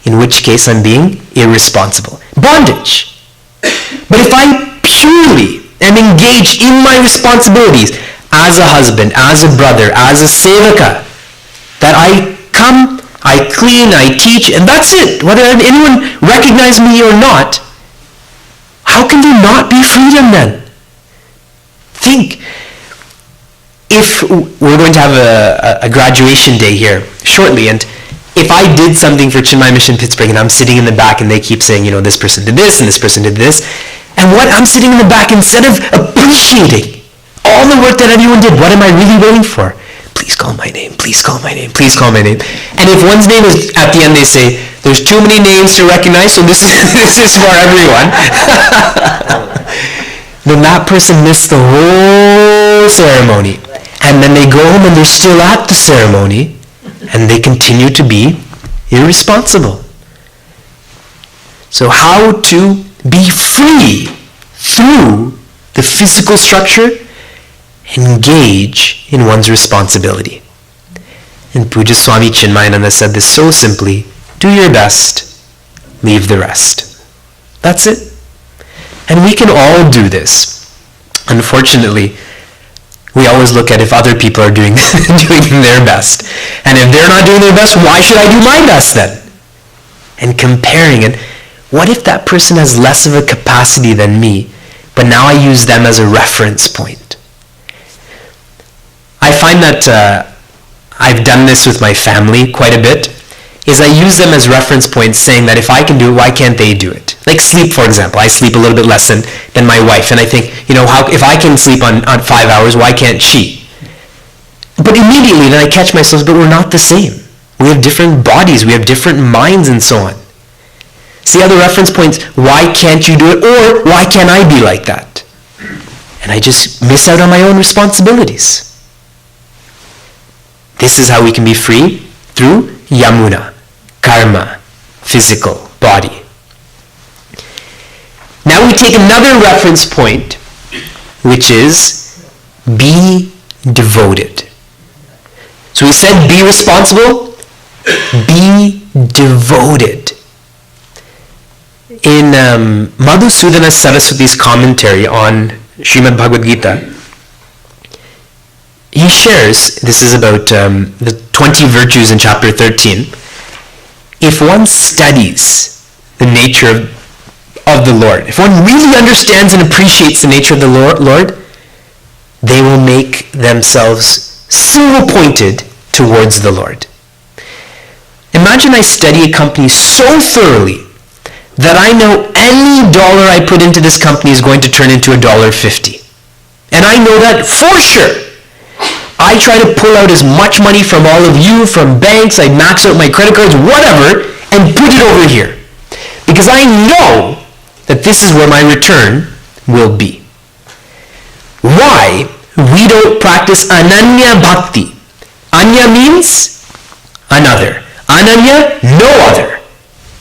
In which case I'm being irresponsible. Bondage. But if I purely am engaged in my responsibilities as a husband, as a brother, as a sevaka, that I come, I clean, I teach, and that's it. Whether anyone recognizes me or not, how can there not be freedom then? Think. If we're going to have a graduation day here shortly, and if I did something for Chinmay Mission Pittsburgh and I'm sitting in the back and they keep saying, this person did this and this person did this, and what I'm sitting in the back, instead of appreciating all the work that everyone did, what am I really waiting for? Please call my name, please call my name, please call my name. And if one's name is, at the end they say, there's too many names to recognize, so this is for everyone. Then that person missed the whole ceremony. And then they go home and they're still at the ceremony, and they continue to be irresponsible. So how to be free through the physical structure, engage in one's responsibility. And Puja Swami Chinmayananda said this so simply: do your best, leave the rest. That's it. And we can all do this. Unfortunately, we always look at if other people are doing their best. And if they're not doing their best, why should I do my best then? And comparing it, what if that person has less of a capacity than me, but now I use them as a reference point? I find that I've done this with my family quite a bit, is I use them as reference points, saying that if I can do it, why can't they do it? Like sleep, for example. I sleep a little bit less than my wife, and I think, how if I can sleep on 5 hours, why can't she? But immediately then I catch myself, but we're not the same. We have different bodies, we have different minds, and so on. See other reference points, why can't you do it, or why can't I be like that? And I just miss out on my own responsibilities. This is how we can be free, through yamuna, karma, physical, body. Now we take another reference point, which is be devoted. So we said be responsible, be devoted. In Madhusudana Saraswati's commentary on Srimad Bhagavad Gita, he shares, this is about the 20 virtues in chapter 13. If one studies the nature of the Lord, if one really understands and appreciates the nature of the Lord, they will make themselves single-pointed towards the Lord. Imagine I study a company so thoroughly that I know any dollar I put into this company is going to turn into $1.50. And I know that for sure. I try to pull out as much money from all of you, from banks, I max out my credit cards, whatever, and put it over here. Because I know that this is where my return will be. Why we don't practice ananya bhakti? Anya means another. Ananya, no other.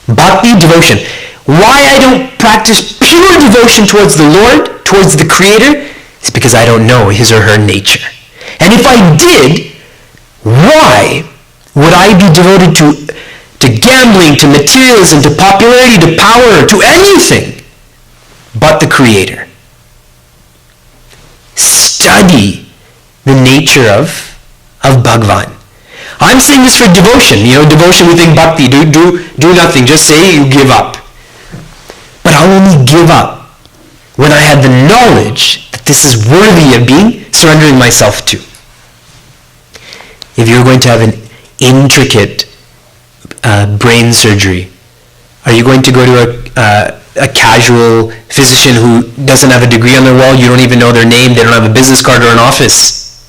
Bhakti, devotion. Why I don't practice pure devotion towards the Lord, towards the Creator, is because I don't know his or her nature. And if I did, why would I be devoted to gambling, to materialism, to popularity, to power, to anything but the Creator? Study the nature of Bhagavan. I'm saying this for devotion. Devotion, we think bhakti, do nothing, just say you give up. But I'll only give up when I have the knowledge that this is worthy of surrendering myself to. If you're going to have an intricate brain surgery, are you going to go to a casual physician who doesn't have a degree on their wall? You don't even know their name, they don't have a business card or an office?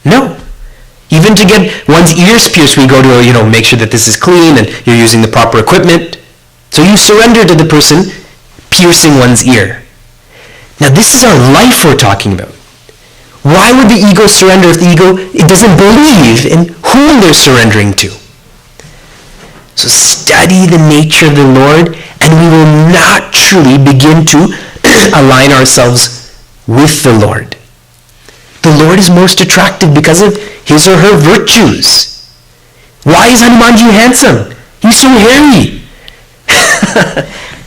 No. Even to get one's ears pierced, we go to, make sure that this is clean and you're using the proper equipment. So you surrender to the person piercing one's ear. Now this is our life we're talking about. Why would the ego surrender if the ego doesn't believe in whom they're surrendering to? So study the nature of the Lord, and we will naturally begin to align ourselves with the Lord. The Lord is most attractive because of his or her virtues. Why is Hanumanji handsome? He's so hairy.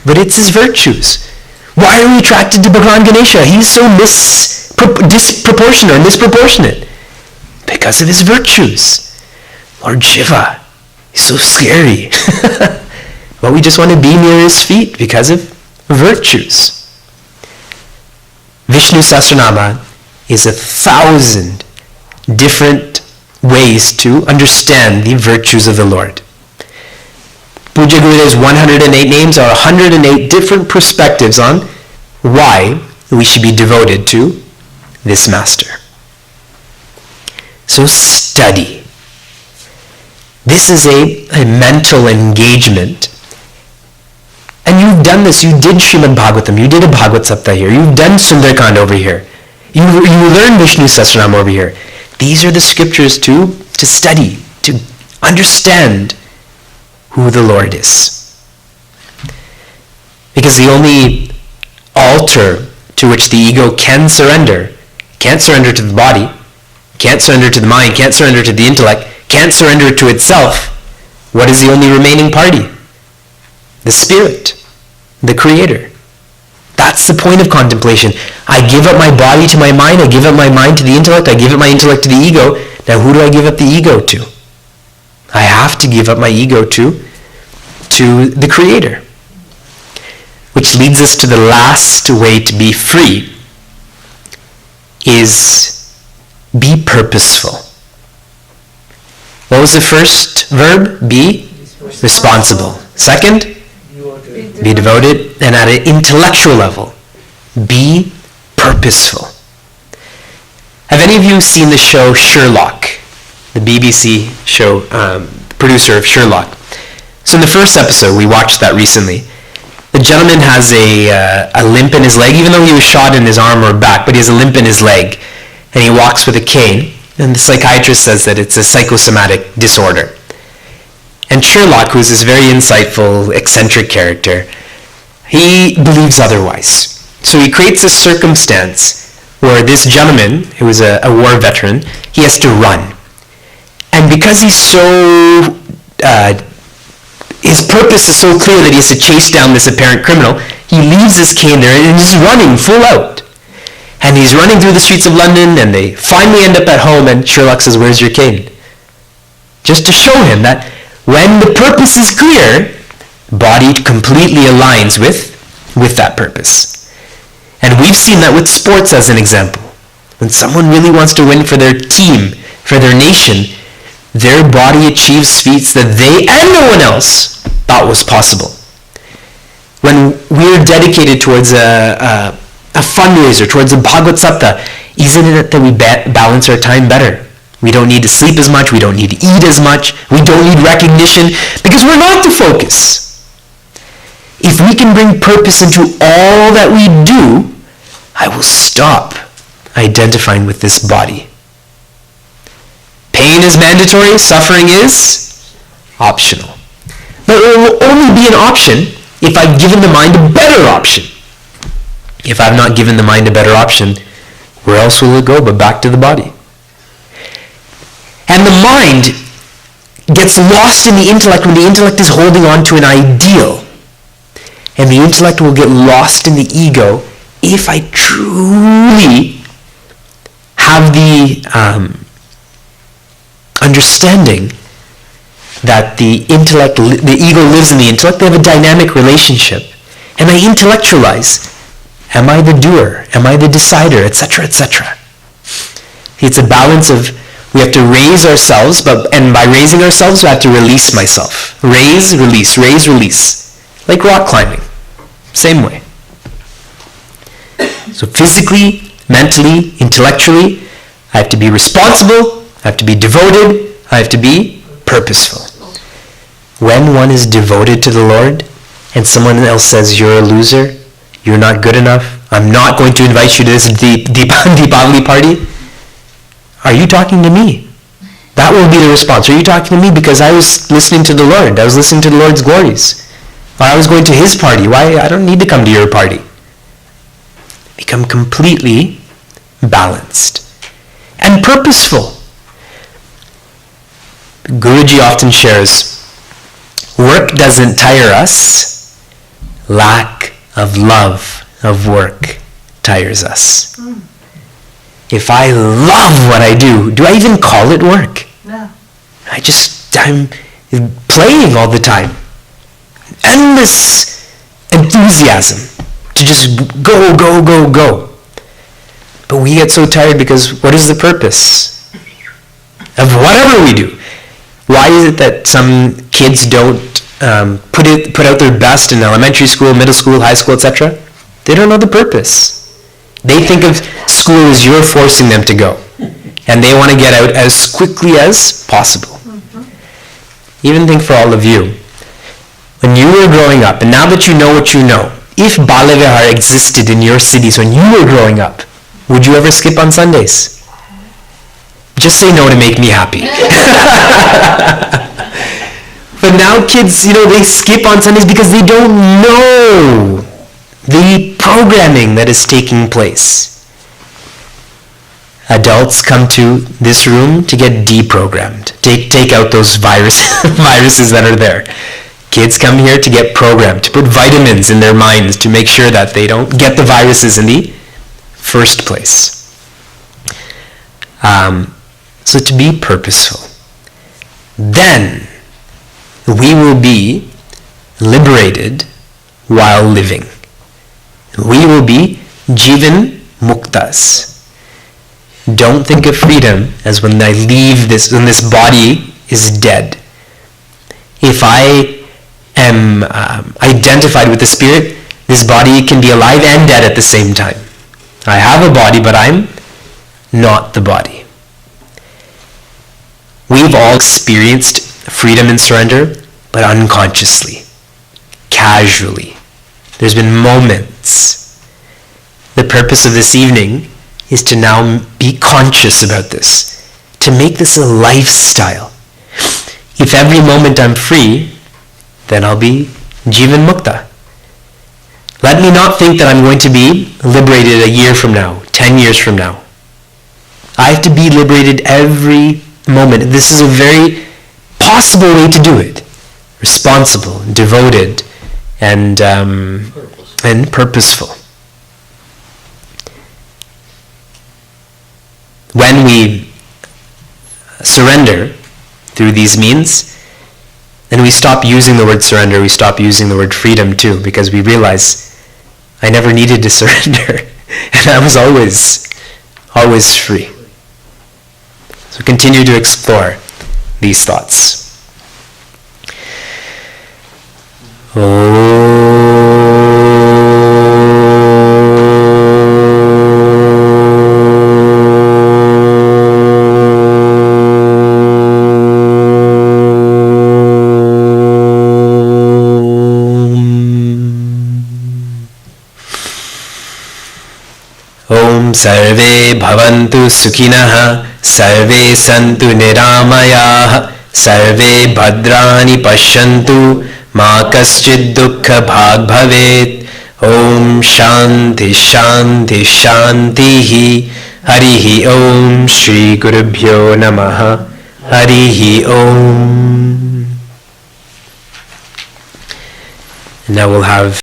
But it's his virtues. Why are we attracted to Bhagwan Ganesha? He's so disproportionate or misproportionate. Because of his virtues. Lord Shiva, he's so scary. But we just want to be near his feet because of virtues. Vishnu Sahasranama is 1,000 different ways to understand the virtues of the Lord. Pujya Gurudev's 108 names are 108 different perspectives on why we should be devoted to this master. So study. This is a mental engagement. And you've done this. You did Srimad Bhagavatam. You did a Bhagavad Sapta here. You've done Sundarkand over here. You learned Vishnu Sahasranama over here. These are the scriptures to study, to understand who the Lord is. Because the only altar to which the ego can't surrender to the body, can't surrender to the mind, can't surrender to the intellect, can't surrender to itself. What is the only remaining party? The Spirit, the Creator. That's the point of contemplation. I give up my body to my mind, I give up my mind to the intellect, I give up my intellect to the ego. Now who do I give up the ego to? I have to give up my ego to the Creator. Which leads us to the last way to be free, is be purposeful. What was the first verb? Be responsible. Second? Be devoted. And at an intellectual level, be purposeful. Have any of you seen the show Sherlock? The BBC show, producer of Sherlock. So in the first episode, we watched that recently. The gentleman has a limp in his leg, even though he was shot in his arm or back, but he has a limp in his leg. And he walks with a cane. And the psychiatrist says that it's a psychosomatic disorder. And Sherlock, who's this very insightful, eccentric character, he believes otherwise. So he creates a circumstance where this gentleman, who is a war veteran, he has to run. And because he's so, his purpose is so clear that he has to chase down this apparent criminal, he leaves his cane there and is running full out. And he's running through the streets of London, and they finally end up at home, and Sherlock says, "Where's your cane?" Just to show him that when the purpose is clear, body completely aligns with that purpose. And we've seen that with sports as an example. When someone really wants to win for their team, for their nation, their body achieves feats that they and no one else thought was possible. When we're dedicated towards a fundraiser, towards a Bhagavad Sapta, isn't it that we balance our time better? We don't need to sleep as much, we don't need to eat as much, we don't need recognition, because we're not the focus. If we can bring purpose into all that we do, I will stop identifying with this body. Pain is mandatory, suffering is optional. But it will only be an option if I've given the mind a better option. If I've not given the mind a better option, where else will it go but back to the body? And the mind gets lost in the intellect when the intellect is holding on to an ideal. And the intellect will get lost in the ego if I truly have the understanding that the ego lives in the intellect. They have a dynamic relationship. And I intellectualize. Am I the doer? Am I the decider? Etc., etc. It's a balance of, we have to raise ourselves, and by raising ourselves, we have to release myself. Raise, release, raise, release. Like rock climbing. Same way. So physically, mentally, intellectually, I have to be responsible, I have to be devoted, I have to be purposeful. When one is devoted to the Lord, and someone else says, "You're a loser, you're not good enough, I'm not going to invite you to this Deepavali party," are you talking to me? That will be the response. Are you talking to me because I was listening to the Lord? I was listening to the Lord's glories. Or I was going to his party. Why? I don't need to come to your party. Become completely balanced and purposeful. Guruji often shares, work doesn't tire us, lack of love of work tires us. If I love what I do I even call it work? No. I'm playing all the time. Endless enthusiasm to just go, go, go, go. But we get so tired because what is the purpose of whatever we do? Why is it that some kids don't put out their best in elementary school, middle school, high school, etc.? They don't know the purpose. They think of school as you're forcing them to go. And they want to get out as quickly as possible. Even think for all of you. When you were growing up, and now that you know what you know, if Balavihar existed in your cities when you were growing up, would you ever skip on Sundays? Just say no to make me happy. But now kids, they skip on Sundays because they don't know the programming that is taking place. Adults come to this room to get deprogrammed. Take out those viruses that are there. Kids come here to get programmed, to put vitamins in their minds to make sure that they don't get the viruses in the first place. So to be purposeful. Then we will be liberated while living. We will be Jivan Muktas. Don't think of freedom as when I leave this, when this body is dead. If I am identified with the spirit, this body can be alive and dead at the same time. I have a body, but I'm not the body. We've all experienced freedom and surrender, but unconsciously, casually. There's been moments. The purpose of this evening is to now be conscious about this, to make this a lifestyle. If every moment I'm free, then I'll be Jivan Mukta. Let me not think that I'm going to be liberated a year from now, 10 years from now. I have to be liberated every moment. This is a very possible way to do it. Responsible, devoted, and purposeful. When we surrender through these means, then we stop using the word surrender, we stop using the word freedom too, because we realize I never needed to surrender, and I was always free. So continue to explore these thoughts. सर्वे भवन्तु सुखिनः सर्वे सन्तु निरामयाः सर्वे भद्राणि पश्यन्तु मा कश्चित् दुःखभाग् भवेत् ॐ शान्ति शान्ति शान्तिः हरिः ॐ श्री गुरुभ्यो नमः हरिः ॐ. Now we'll have